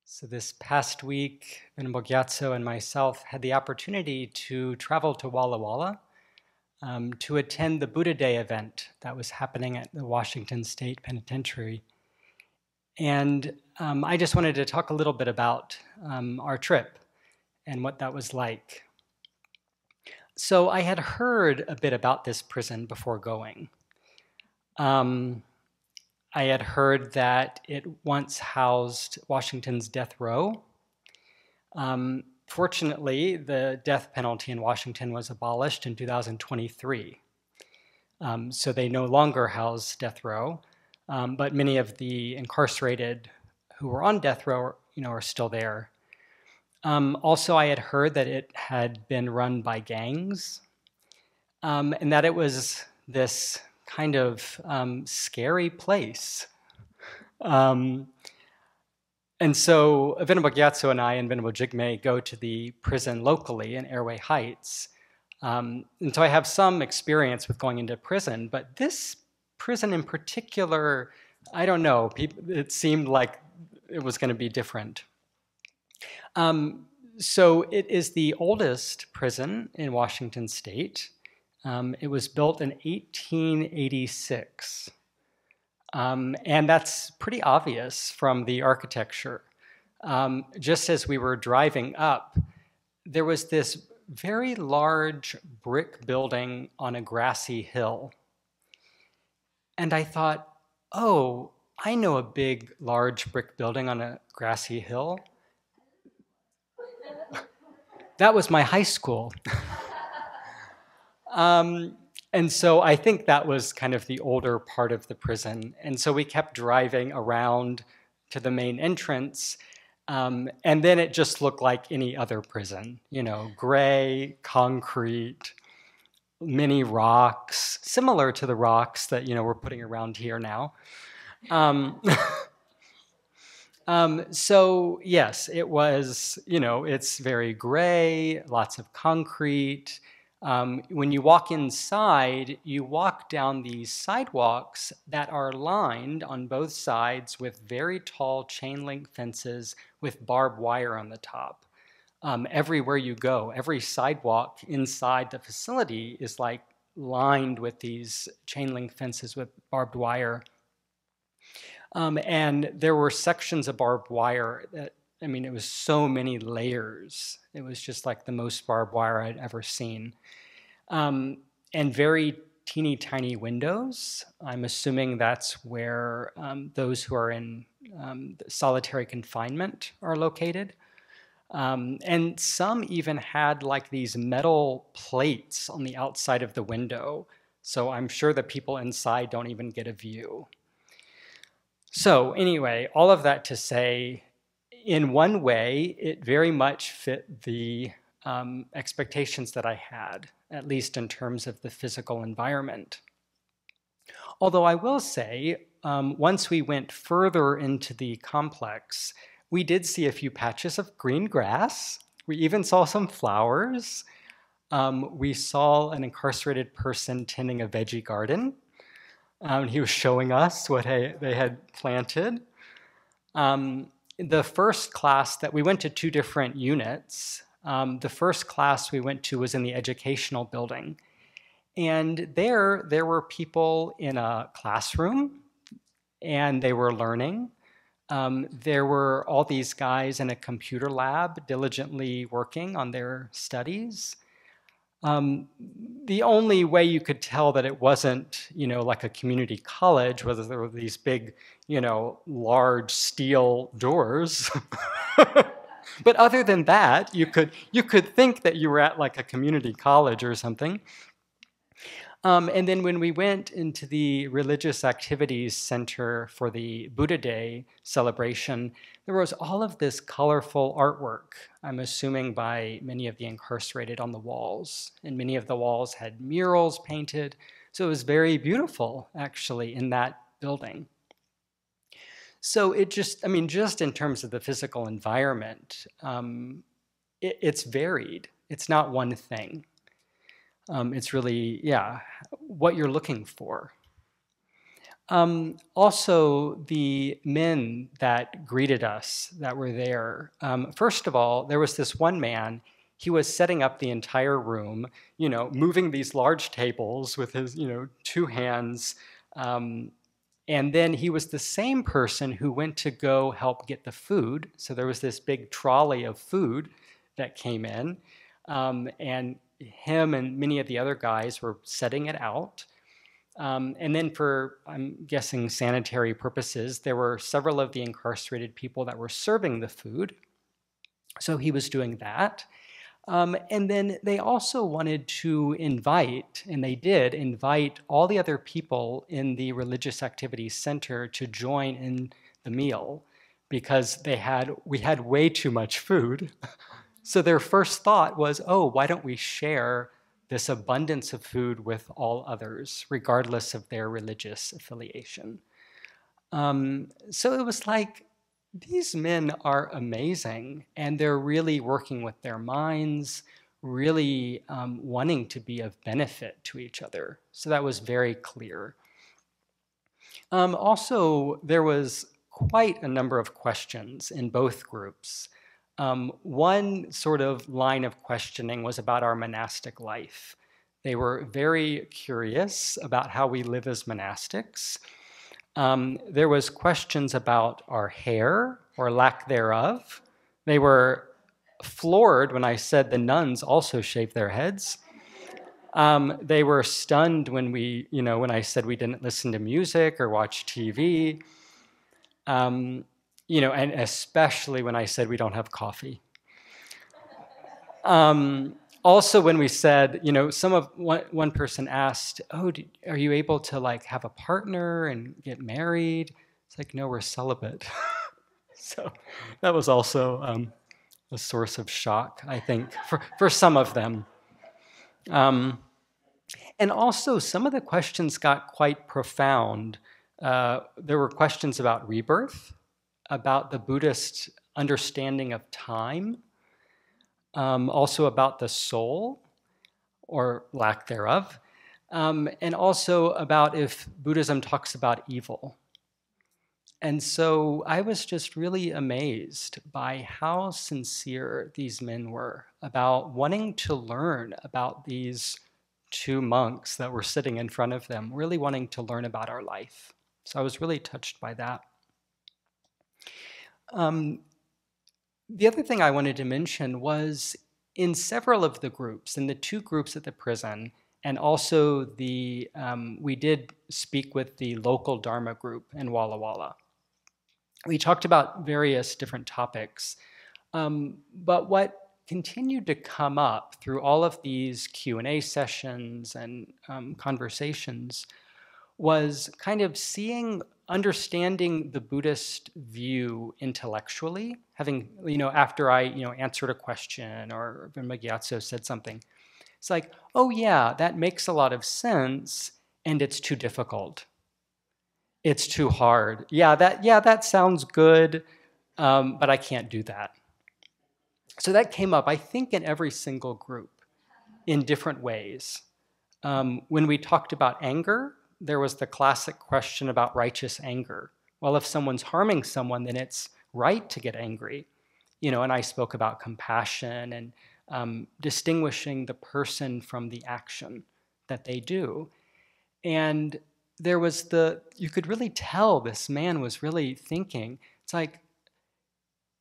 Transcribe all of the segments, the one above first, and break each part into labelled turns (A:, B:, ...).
A: So this past week, Venerable Gyatso and myself had the opportunity to travel to Walla Walla to attend the Buddha Day event that was happening at the Washington State Penitentiary. And I just wanted to talk a little bit about our trip and what that was like. So I had heard a bit about this prison before going. I had heard that it once housed Washington's death row. Fortunately, the death penalty in Washington was abolished in 2023. So they no longer house death row, but many of the incarcerated who were on death row, are still there. Also, I had heard that it had been run by gangs, and that it was this kind of scary place. And so Venerable Gyatso and I and Venerable Jigme go to the prison locally in Airway Heights. And so I have some experience with going into prison, but this prison in particular, I don't know, it seemed like it was going to be different. So it is the oldest prison in Washington State. It was built in 1886. And that's pretty obvious from the architecture. Just as we were driving up, there was this very large brick building on a grassy hill. And I thought, oh, I know a big, large brick building on a grassy hill. That was my high school. And so I think that was kind of the older part of the prison. And so we kept driving around to the main entrance. And then it just looked like any other prison, gray, concrete, many rocks, similar to the rocks that, we're putting around here now. So yes, it was, it's very gray, lots of concrete. When you walk inside, you walk down these sidewalks that are lined on both sides with very tall chain link fences with barbed wire on the top. Everywhere you go, every sidewalk inside the facility is like lined with these chain link fences with barbed wire. And there were sections of barbed wire that, it was so many layers. It was just like the most barbed wire I'd ever seen. And very teeny tiny windows. I'm assuming that's where those who are in solitary confinement are located. And some even had like these metal plates on the outside of the window. So I'm sure the people inside don't even get a view. So anyway, all of that to say, in one way, it very much fit the expectations that I had, at least in terms of the physical environment. Although I will say, once we went further into the complex, we did see a few patches of green grass. We even saw some flowers. We saw an incarcerated person tending a veggie garden. He was showing us what they had planted. The first class that we went to 2 different units. The first class we went to was in the educational building. And there were people in a classroom, and they were learning. There were all these guys in a computer lab diligently working on their studies. The only way you could tell that it wasn't, like a community college, whether there were these big, large steel doors. But other than that, you could think that you were at like a community college or something. And then when we went into the religious activities center for the Buddha Day celebration, there was all of this colorful artwork, I'm assuming by many of the incarcerated on the walls. And many of the walls had murals painted. So it was very beautiful, actually, in that building. So it just in terms of the physical environment, it's varied. It's not one thing. It's really, what you're looking for. Also, the men that greeted us that were there. First of all, there was this one man. He was setting up the entire room, moving these large tables with his, 2 hands. And then he was the same person who went to go help get the food. So there was this big trolley of food that came in. And him and many of the other guys were setting it out. And then for, I'm guessing, sanitary purposes, there were several of the incarcerated people that were serving the food. So he was doing that. And then they also wanted to invite, and they did invite all the other people in the Religious Activities Center to join in the meal because we had way too much food. So their first thought was, oh, why don't we share this abundance of food with all others, regardless of their religious affiliation? So it was like, these men are amazing, and they're really working with their minds, really wanting to be of benefit to each other. So that was very clear. Also, there was quite a number of questions in both groups. One sort of line of questioning was about our monastic life. They were very curious about how we live as monastics. There was questions about our hair or lack thereof. They were floored when I said the nuns also shave their heads. They were stunned when when I said we didn't listen to music or watch TV. And especially when I said we don't have coffee. Also, when we said, one person asked, "Oh, are you able to have a partner and get married?" It's like, no, we're celibate. So that was also a source of shock, I think, for some of them. And also, some of the questions got quite profound. There were questions about rebirth, about the Buddhist understanding of time, also about the soul, or lack thereof, and also about if Buddhism talks about evil. And so I was just really amazed by how sincere these men were about wanting to learn about these 2 monks that were sitting in front of them, really wanting to learn about our life. So I was really touched by that. The other thing I wanted to mention was in several of the groups, in the 2 groups at the prison, and also we did speak with the local Dharma group in Walla Walla. We talked about various different topics, but what continued to come up through all of these Q&A sessions and conversations was kind of understanding the Buddhist view intellectually, having, after I, answered a question or Vinma Gyatso said something, it's like, oh yeah, that makes a lot of sense, and it's too difficult. It's too hard. Yeah, that sounds good, but I can't do that. So that came up, I think, in every single group in different ways. When we talked about anger, there was the classic question about righteous anger. Well, if someone's harming someone, then it's right to get angry. And I spoke about compassion and distinguishing the person from the action that they do. And there was you could really tell this man was really thinking, it's like,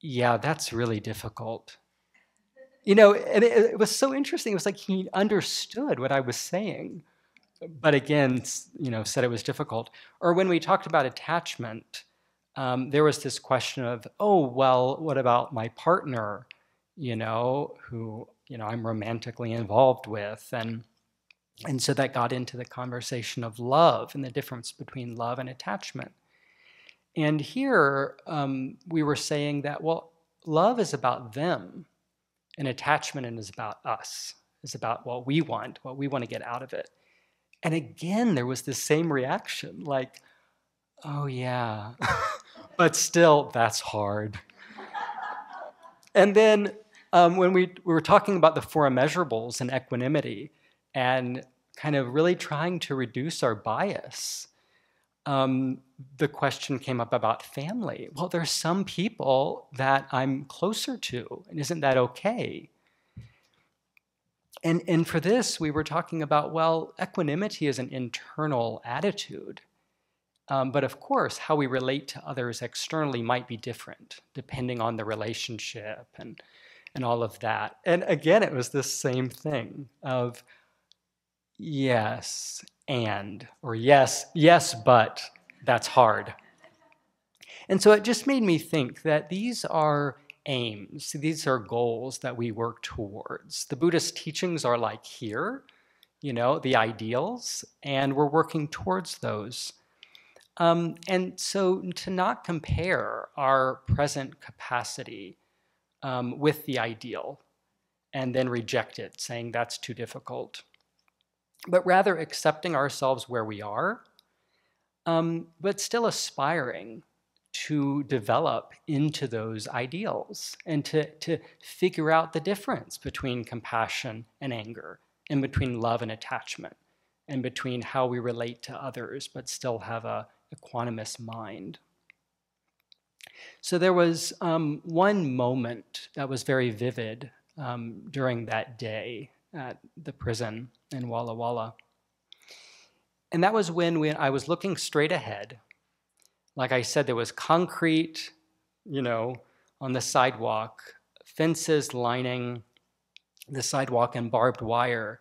A: yeah, that's really difficult. And it was so interesting. It was like he understood what I was saying, but again, said it was difficult. Or when we talked about attachment, there was this question of, oh, well, what about my partner, who, I'm romantically involved with, and so that got into the conversation of love and the difference between love and attachment. And here we were saying that, well, love is about them, and attachment is about us. It's about what we want to get out of it. And again, there was this same reaction, like, oh yeah, but still, that's hard. And then when we were talking about the 4 immeasurables and equanimity, and kind of really trying to reduce our bias, the question came up about family. Well, there's some people that I'm closer to, and isn't that okay? And for this, we were talking about, well, equanimity is an internal attitude. But of course, how we relate to others externally might be different, depending on the relationship and all of that. And again, it was the same thing of yes, and, or yes, yes, but that's hard. And so it just made me think that these are aims, these are goals that we work towards. The Buddhist teachings are like here, the ideals, and we're working towards those. And so to not compare our present capacity with the ideal and then reject it, saying that's too difficult, but rather accepting ourselves where we are, but still aspiring to develop into those ideals and to figure out the difference between compassion and anger, and between love and attachment, and between how we relate to others, but still have a equanimous mind. So there was one moment that was very vivid during that day at the prison in Walla Walla. And that was when I was looking straight ahead. Like I said, there was concrete, on the sidewalk, fences lining the sidewalk and barbed wire.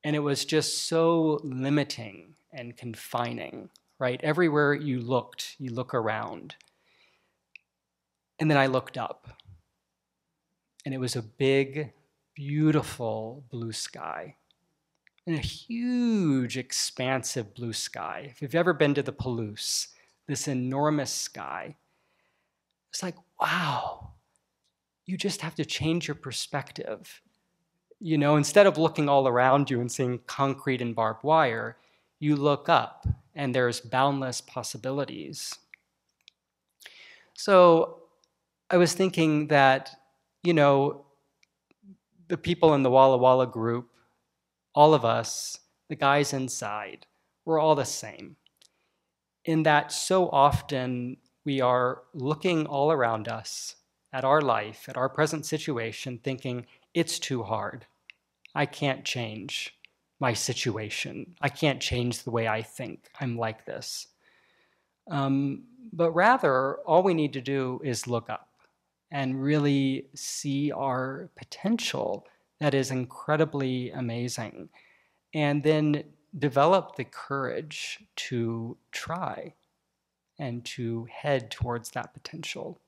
A: And it was just so limiting and confining, right? Everywhere you look around. And then I looked up, and it was a big, beautiful blue sky. And a huge, expansive blue sky. If you've ever been to the Palouse, this enormous sky, it's like, wow, you just have to change your perspective. Instead of looking all around you and seeing concrete and barbed wire, you look up and there's boundless possibilities. So I was thinking that, the people in the Walla Walla group, all of us, the guys inside, we're all the same. In that so often we are looking all around us at our life, at our present situation, thinking, it's too hard. I can't change my situation. I can't change the way I think. I'm like this. But rather, all we need to do is look up and really see our potential that is incredibly amazing, and then develop the courage to try and to head towards that potential.